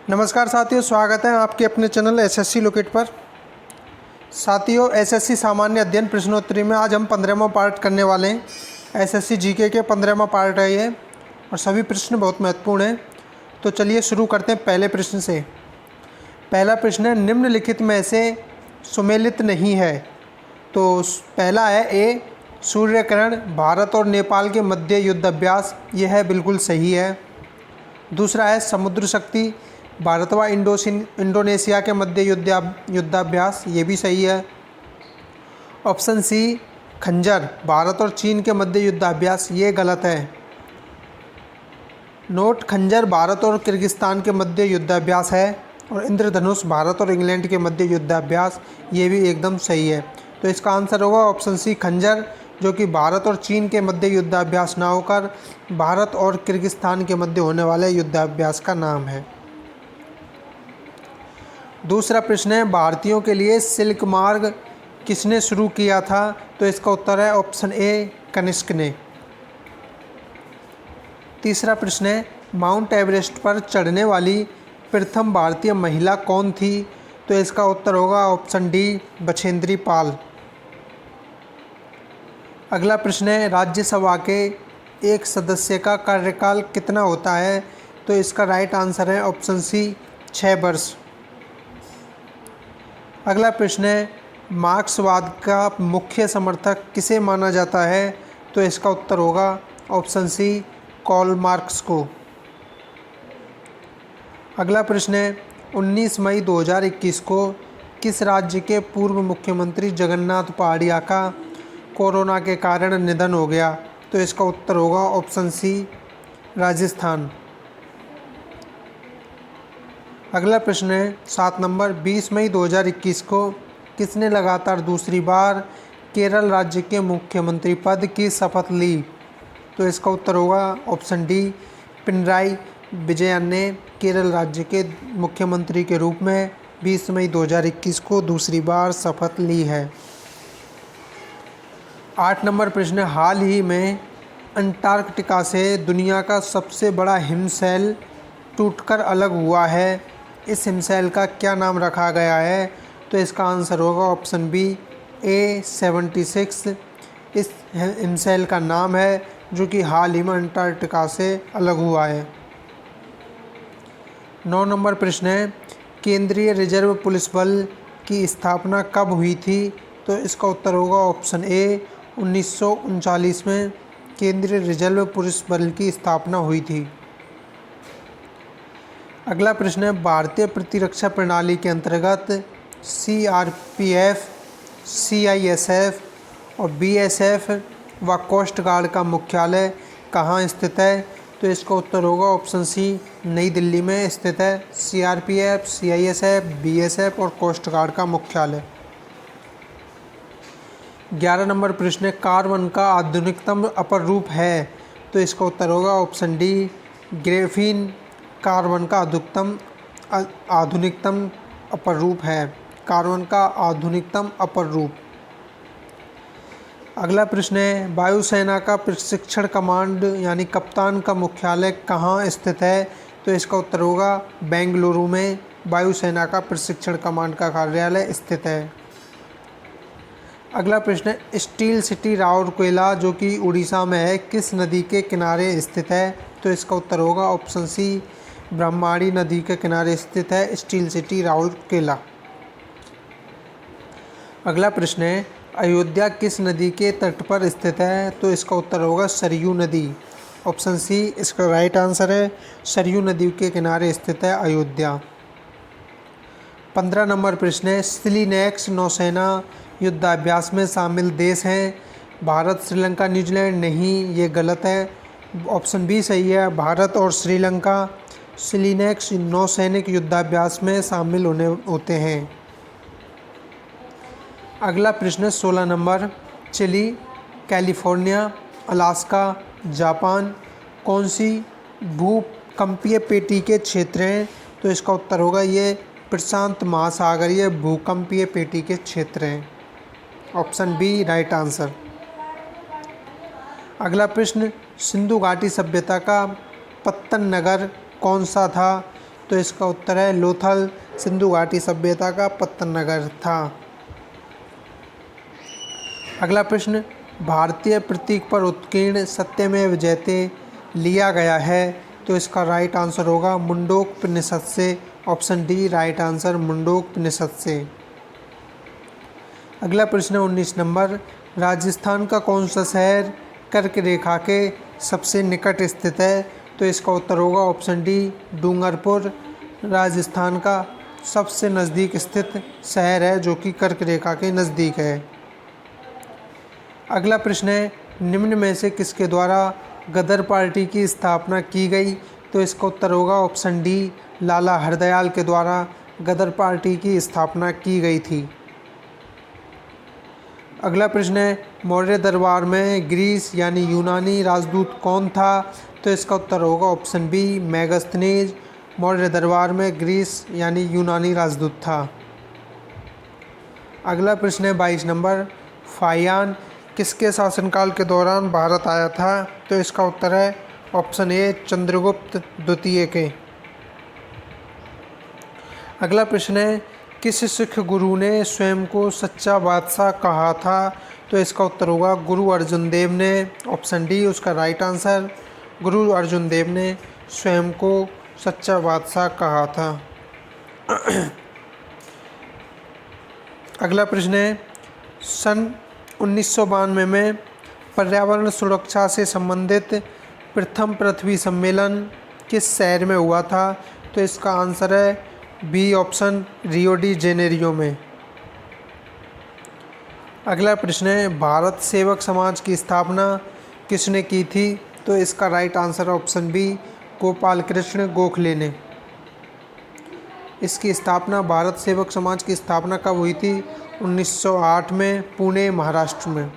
नमस्कार साथियों, स्वागत है आपके अपने चैनल एसएससी लोकेट पर। साथियों, एसएससी सामान्य अध्ययन प्रश्नोत्तरी में आज हम 15वां पार्ट करने वाले हैं। एसएससी जीके के 15वां पार्ट है ये, और सभी प्रश्न बहुत महत्वपूर्ण हैं। तो चलिए शुरू करते हैं पहले प्रश्न से। पहला प्रश्न है, निम्नलिखित में से सुमेलित नहीं है। तो पहला है ए, सूर्यग्रहण भारत और नेपाल के मध्य युद्धाभ्यास। यह है बिल्कुल सही है। दूसरा है समुद्र शक्ति भारत व इंडोनेशिया के मध्य युद्धाभ्यास। ये भी सही है। ऑप्शन सी, खंजर भारत और चीन के मध्य युद्धाभ्यास। ये गलत है। नोट, खंजर भारत और किर्गिस्तान के मध्य युद्धाभ्यास है, और इंद्रधनुष भारत और इंग्लैंड के मध्य युद्धाभ्यास। ये भी एकदम सही है। तो इसका आंसर होगा ऑप्शन सी, खंजर, जो कि भारत और चीन के मध्य युद्धाभ्यास ना होकर भारत और किर्गिस्तान के मध्य होने वाले युद्धाभ्यास का नाम है। दूसरा प्रश्न है, भारतीयों के लिए सिल्क मार्ग किसने शुरू किया था? तो इसका उत्तर है ऑप्शन ए, कनिष्क ने। तीसरा प्रश्न है, माउंट एवरेस्ट पर चढ़ने वाली प्रथम भारतीय महिला कौन थी? तो इसका उत्तर होगा ऑप्शन डी, बछेंद्री पाल। अगला प्रश्न है, राज्यसभा के एक सदस्य का कार्यकाल कितना होता है? तो इसका राइट आंसर है ऑप्शन सी, 6 वर्ष। अगला प्रश्न है, मार्क्सवाद का मुख्य समर्थक किसे माना जाता है? तो इसका उत्तर होगा ऑप्शन सी, कार्ल मार्क्स को। अगला प्रश्न है, 19 मई 2021 को किस राज्य के पूर्व मुख्यमंत्री जगन्नाथ पहाड़िया का कोरोना के कारण निधन हो गया? तो इसका उत्तर होगा ऑप्शन सी, राजस्थान। अगला प्रश्न है 7 नंबर, 20 मई 2021 को किसने लगातार दूसरी बार केरल राज्य के मुख्यमंत्री पद की शपथ ली? तो इसका उत्तर होगा ऑप्शन डी, पिनराई विजयन ने केरल राज्य के मुख्यमंत्री के रूप में 20 मई 2021 को दूसरी बार शपथ ली है। 8 नंबर प्रश्न, हाल ही में अंटार्कटिका से दुनिया का सबसे बड़ा हिमशैल टूटकर अलग हुआ है। इस हिमशैल का क्या नाम रखा गया है? तो इसका आंसर होगा ऑप्शन बी, A76। इस हिमशैल का नाम है, जो कि हाल ही में अंटार्कटिका से अलग हुआ है। 9 नंबर प्रश्न है, केंद्रीय रिजर्व पुलिस बल की स्थापना कब हुई थी? तो इसका उत्तर होगा ऑप्शन ए, 1939 में केंद्रीय रिजर्व पुलिस बल की स्थापना हुई थी। अगला प्रश्न है, भारतीय प्रतिरक्षा प्रणाली के अंतर्गत CRPF, CISF और BSF व कोस्ट गार्ड का मुख्यालय कहाँ स्थित है? तो इसका उत्तर होगा ऑप्शन सी, नई दिल्ली में स्थित है। CRPF, CISF, BSF और कोस्ट गार्ड का मुख्यालय। 11 नंबर प्रश्न है, कार्बन का आधुनिकतम अपर रूप है? तो इसका उत्तर होगा ऑप्शन डी, ग्रेफीन कार्बन का आधुनिकतम अपर रूप है। कार्बन का आधुनिकतम अपर रूप। अगला प्रश्न है, वायुसेना का प्रशिक्षण कमांड यानी कप्तान का मुख्यालय कहाँ स्थित है? तो इसका उत्तर होगा बेंगलुरु में वायुसेना का प्रशिक्षण कमांड का कार्यालय स्थित है। अगला प्रश्न है, स्टील सिटी राउरकेला जो कि उड़ीसा में है, किस नदी के किनारे स्थित है? तो इसका उत्तर होगा ऑप्शन सी, ब्रह्मणी नदी के किनारे स्थित है स्टील सिटी राउरकेला। अगला प्रश्न है, अयोध्या किस नदी के तट पर स्थित है? तो इसका उत्तर होगा सरयू नदी। ऑप्शन सी इसका राइट आंसर है, सरयू नदी के किनारे स्थित है अयोध्या। 15 नंबर प्रश्न है, सिलिनेक्स नौसेना युद्धाभ्यास में शामिल देश हैं? भारत, श्रीलंका, न्यूजीलैंड। नहीं, ये गलत है। ऑप्शन बी सही है, भारत और श्रीलंका सिलिनेक्स नौसैनिक युद्धाभ्यास में शामिल होते हैं। अगला प्रश्न 16 number, Chile, California, Alaska, Japan कौन सी भूकंपीय पेटी के क्षेत्र हैं? तो इसका उत्तर होगा ये प्रशांत महासागरीय भूकंपीय पेटी के क्षेत्र हैं। Option B right answer. अगला प्रश्न, सिंधु घाटी सभ्यता का पत्तन नगर कौन सा था? तो इसका उत्तर है लोथल। सिंधु घाटी सभ्यता का पत्तन नगर था। अगला प्रश्न, भारतीय प्रतीक पर उत्कीर्ण सत्यमेव जयते लिया गया है, तो इसका राइट आंसर होगा मुंडोकपनिषद से। ऑप्शन डी राइट आंसर, मुंडोकपनिषद से। अगला प्रश्न 19 नंबर, राजस्थान का कौन सा शहर कर्क रेखा के सबसे निकट स्थित है, तो इसका उत्तर होगा ऑप्शन डी डूंगरपुर। राजस्थान का सबसे नज़दीक स्थित शहर है जो कि कर्क रेखा के नज़दीक है। अगला प्रश्न है, निम्न में से किसके द्वारा गदर पार्टी की स्थापना की गई, तो इसका उत्तर होगा ऑप्शन डी लाला हरदयाल के द्वारा गदर पार्टी की स्थापना की गई थी। अगला प्रश्न है, मौर्य दरबार में ग्रीस यानी यूनानी राजदूत कौन था, तो इसका उत्तर होगा ऑप्शन बी मेगास्थनीज। मौर्य दरबार में ग्रीस यानी यूनानी राजदूत था। अगला प्रश्न है 22 नंबर, फाहियान किसके शासनकाल के दौरान भारत आया था, तो इसका उत्तर है ऑप्शन ए चंद्रगुप्त द्वितीय के। अगला प्रश्न है, किस सिख गुरु ने स्वयं को सच्चा बादशाह कहा था, तो इसका उत्तर होगा गुरु अर्जुन देव ने। ऑप्शन डी उसका राइट आंसर, गुरु अर्जुन देव ने स्वयं को सच्चा बादशाह कहा था। अगला प्रश्न है, सन 1992 में पर्यावरण सुरक्षा से संबंधित प्रथम पृथ्वी सम्मेलन किस शहर में हुआ था, तो इसका आंसर है B option Rio de Janeiro में। अगला प्रश्न है, भारत सेवक समाज की स्थापना किसने की थी, तो इसका right answer option B Gopal Krishna Gokhale ने। इसकी स्थापना, भारत सेवक समाज की स्थापना कब हुई थी, 1908 में पुणे महाराष्ट्र में।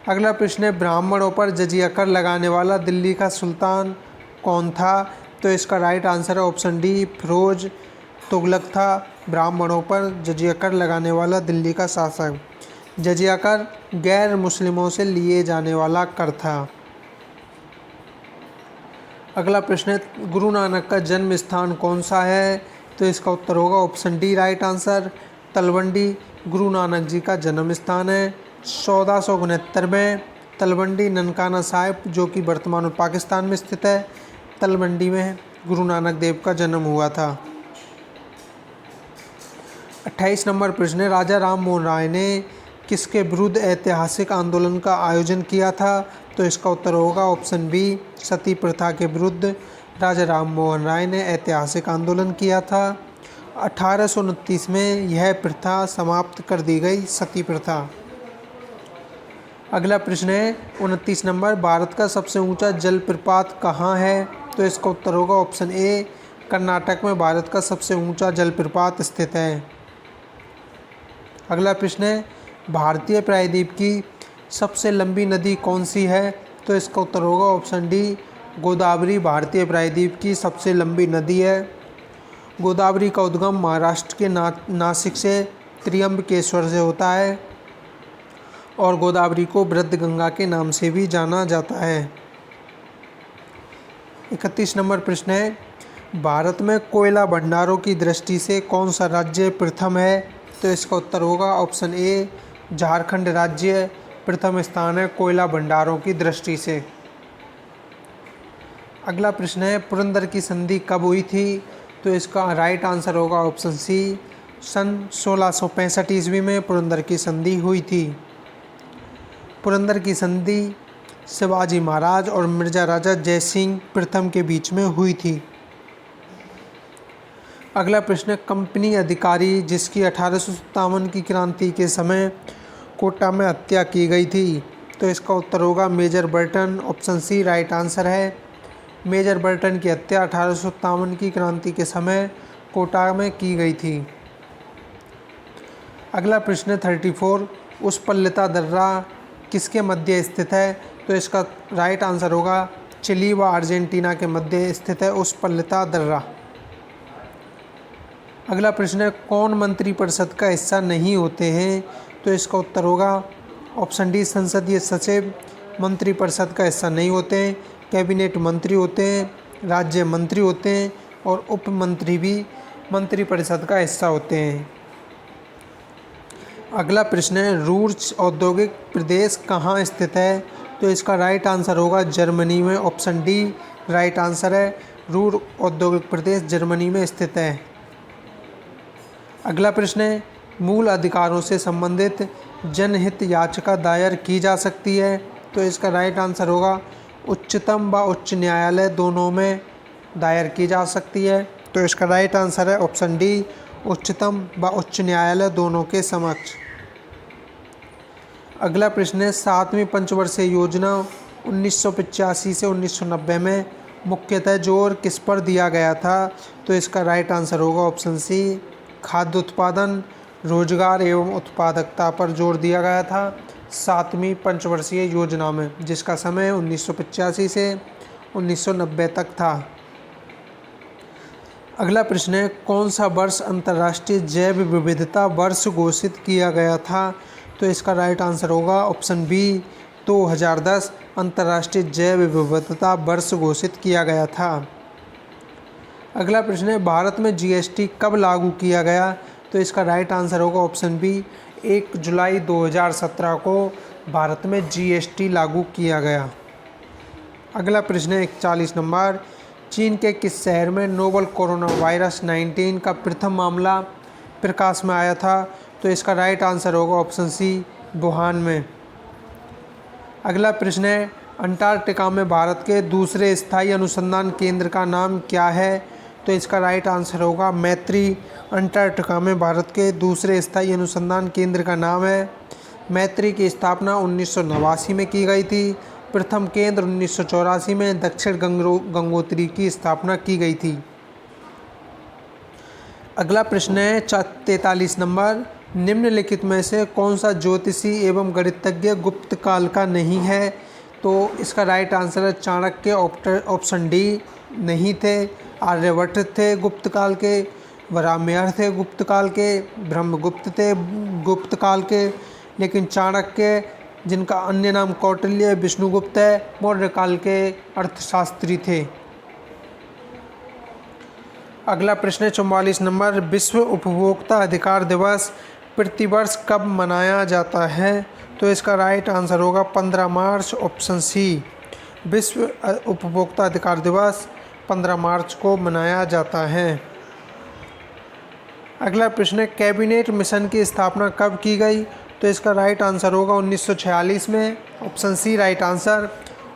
अगला प्रश्न है, ब्राह्मणों पर जजिया कर लगाने वाला दिल्ली का सुल्तान कौन था, तो इसका राइट आंसर है ऑप्शन डी फिरोज तुगलक था। ब्राह्मणों पर जजिया कर लगाने वाला दिल्ली का शासक। जजिया कर गैर मुस्लिमों से लिए जाने वाला कर था। अगला प्रश्न है, गुरु नानक का जन्म स्थान कौन सा है, तो इसका उत्तर होगा option D right answer Talwandi. Guru Nanak ji का जन्म स्थान है। 1469 में तलवंडी ननकाना साहिब, जो कि वर्तमान में पाकिस्तान में स्थित है, तलवंडी में गुरु नानक देव का जन्म हुआ था। 28 नंबर प्रश्न है, राजा राम मोहन राय ने किसके विरुद्ध ऐतिहासिक आंदोलन का आयोजन किया था, तो इसका उत्तर होगा ऑप्शन बी सती प्रथा के विरुद्ध राजा राम मोहन राय ने ऐतिहासिक आंदोलन किया था। 1829 में यह प्रथा समाप्त कर दी गई, सती प्रथा। अगला प्रश्न है 29 नंबर, भारत का सबसे ऊंचा जलप्रपात कहाँ है, तो इसका उत्तर होगा ऑप्शन ए कर्नाटक में भारत का सबसे ऊंचा जलप्रपात स्थित है। अगला प्रश्न है, भारतीय प्रायद्वीप की सबसे लंबी नदी कौन सी है, तो इसका उत्तर होगा ऑप्शन डी गोदावरी भारतीय प्रायद्वीप की सबसे लंबी नदी है। गोदावरी का उद्गम महाराष्ट्र के नासिक से त्र्यंबकेश्वर से होता है और गोदावरी को वृद्धगंगा के नाम से भी जाना जाता है। 31 नंबर प्रश्न है, भारत में कोयला भंडारों की दृष्टि से कौन सा राज्य प्रथम है, तो इसका उत्तर होगा ऑप्शन ए झारखंड राज्य प्रथम स्थान है कोयला भंडारों की दृष्टि से। अगला प्रश्न है, पुरंदर की संधि कब हुई थी, तो इसका राइट आंसर होगा ऑप्शन सी सन 1665 ईस्वी में पुरंदर की संधि हुई थी। पुरंदर की संधि शिवाजी महाराज और मिर्जा राजा जयसिंह प्रथम के बीच में हुई थी। अगला प्रश्न, कंपनी अधिकारी जिसकी 1857 की क्रांति के समय कोटा में हत्या की गई थी, तो इसका उत्तर होगा major Burton. Option C right answer है। मेजर बर्टन की हत्या 1857 की क्रांति के समय कोटा में की गई थी। अगला प्रश्न 34, उस पल्लिता दर्रा किसके मध्य स्थित है, तो इसका राइट आंसर होगा चिली व अर्जेंटीना के मध्य स्थित है उस पल्लिता दर्रा। अगला प्रश्न है, कौन मंत्रिपरिषद का हिस्सा नहीं होते हैं, तो इसका उत्तर होगा ऑप्शन डी संसदीय सचिव मंत्रिपरिषद का हिस्सा नहीं होते हैं, कैबिनेट मंत्री होते हैं राज्य मंत्री होते हैं और उप मंत्री भी मंत्रिपरिषद का हिस्सा होते हैं। अगला प्रश्न है, रूर्स औद्योगिक प्रदेश कहाँ स्थित है? तो इसका राइट आंसर होगा जर्मनी में। ऑप्शन डी राइट आंसर है। रूर औद्योगिक प्रदेश जर्मनी में स्थित है। अगला प्रश्न है, मूल अधिकारों से संबंधित जनहित याचिका दायर की जा सकती है? तो इसका राइट आंसर होगा उच्चतम व उच्च न्यायालय दोनों में दायर की जा सकती है। तो इसका राइट आंसर है ऑप्शन डी उच्चतम व उच्च न्यायालय दोनों के समक्ष। अगला प्रश्न है, 7वीं पंचवर्षीय योजना 1985 से 1990 में मुख्यतः जोर किस पर दिया गया था? तो इसका राइट आंसर होगा ऑप्शन सी खाद्य उत्पादन, रोजगार एवं उत्पादकता पर जोर दिया गया था 7वीं पंचवर्षीय योजना में, जिसका समय 1985 से 1990 तक था। अगला प्रश्न है, कौन सा वर्ष अंतर्राष्ट्रीय जैव विविधता वर्ष घोषित किया गया था? तो इसका राइट आंसर होगा ऑप्शन बी 2010 अंतर्राष्ट्रीय जैव विविधता वर्ष घोषित किया गया था। अगला प्रश्न है, भारत में जीएसटी कब लागू किया गया? तो इसका राइट आंसर होगा ऑप्शन बी 1 जुलाई 2017 को भारत में जीएसटी लागू किया गया। अगला प्रश्न है 41 नंबर, चीन के किस शहर में नोवल कोरोना वायरस 19 का प्रथम मामला प्रकाश में आया था? तो इसका राइट आंसर होगा ऑप्शन सी वुहान में। अगला प्रश्न है, अंटार्कटिका में भारत के दूसरे स्थायी अनुसंधान केंद्र का नाम क्या है? तो इसका राइट आंसर होगा मैत्री। अंटार्कटिका में भारत के दूसरे स्थायी अनुसंधान केंद्र का नाम है मैत्री की स्थापना 1989 में की गई थी। प्रथम केंद्र 1984 में दक्षिण गंगोत्री की स्थापना की गई थी। अगला प्रश्न है 43 नंबर, निम्नलिखित में से कौन सा ज्योतिषी एवं गणितज्ञ गुप्त काल का नहीं है? तो इसका राइट आंसर है चाणक्य। ऑप्शन डी नहीं थे। आर्यभट्ट थे गुप्त काल के, वराहमिहिर थे गुप्त काल के, ब्रह्मगुप्त थे गुप्त काल के, लेकिन चाणक्य, जिनका अन्य नाम कौटिल्य विष्णुगुप्त है, मौर्य काल के अर्थशास्त्री थे। अगला प्रश्न 44 नंबर, विश्व उपभोक्ता अधिकार दिवस प्रतिवर्ष कब मनाया जाता है? तो इसका राइट आंसर होगा 15 मार्च। ऑप्शन सी विश्व उपभोक्ता अधिकार दिवस 15 मार्च को मनाया जाता है। अगला प्रश्न है, कैबिनेट मिशन की स्थापना कब की गई? तो इसका राइट आंसर होगा 1946 में। Option C right answer.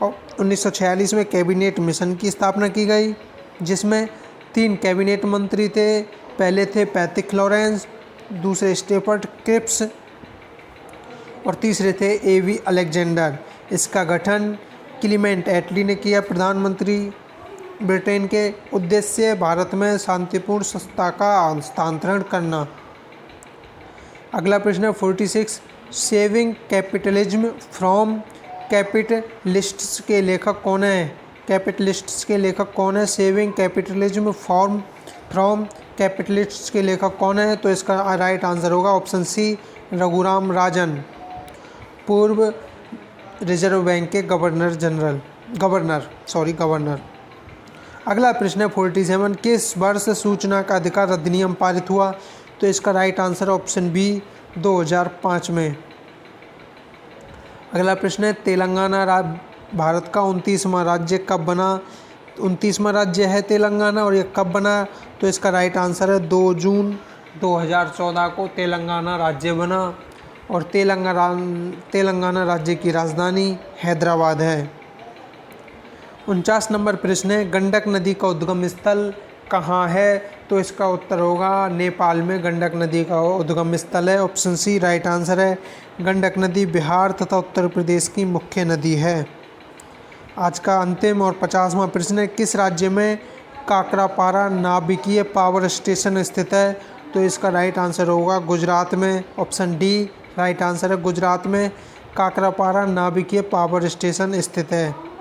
1946 में कैबिनेट मिशन की स्थापना की गई, जिसमें 3 कैबिनेट मंत्री थे। पहले थे पैट्रिक लॉरेंस, दूसरे स्टेफर्ड क्रिप्स और तीसरे थे एवी अलेक्जेंडर। इसका गठन क्लीमेंट एटली ने किया, प्रधानमंत्री ब्रिटेन के। उद्देश्य भारत में शांतिपूर्ण सत्ता का हस्तांतरण करना। अगला प्रश्न है 46, सेविंग कैपिटलिज्म फ्रॉम कैपिटलिस्ट्स के लेखक कौन है? कैपिटलिस्ट्स के लेखक कौन है? सेविंग कैपिटलिज्म फ्रॉम कैपिटलिस्ट्स के लेखक कौन है? तो इसका राइट आंसर होगा ऑप्शन सी रघुराम राजन, पूर्व रिजर्व बैंक के गवर्नर। अगला प्रश्न है 47, किस वर्ष सूचना का अधिकार अधिनियम पारित हुआ? तो इसका राइट आंसर ऑप्शन बी 2005 में। अगला प्रश्न है, तेलंगाना भारत का 29वां राज्य कब बना? 29वां राज्य है तेलंगाना, और ये कब बना? तो इसका राइट आंसर है 2 जून 2014 को तेलंगाना राज्य बना, और तेलंगाना राज्य की राजधानी हैदराबाद है। 49 नंबर प्रश्न है, गंडक नदी का उद्गम स्थल कहाँ है? तो इसका उत्तर होगा नेपाल में गंडक नदी का उद्गम स्थल है। ऑप्शन सी राइट आंसर है। गंडक नदी बिहार तथा उत्तर प्रदेश की मुख्य नदी है। आज का अंतिम और 50वां प्रश्न है, किस राज्य में काकरापारा नाभिकीय पावर स्टेशन स्थित है? तो इसका राइट आंसर होगा गुजरात में। ऑप्शन डी राइट आंसर है। गुजरात में काकरापारा नाभिकीय पावर स्टेशन स्थित है।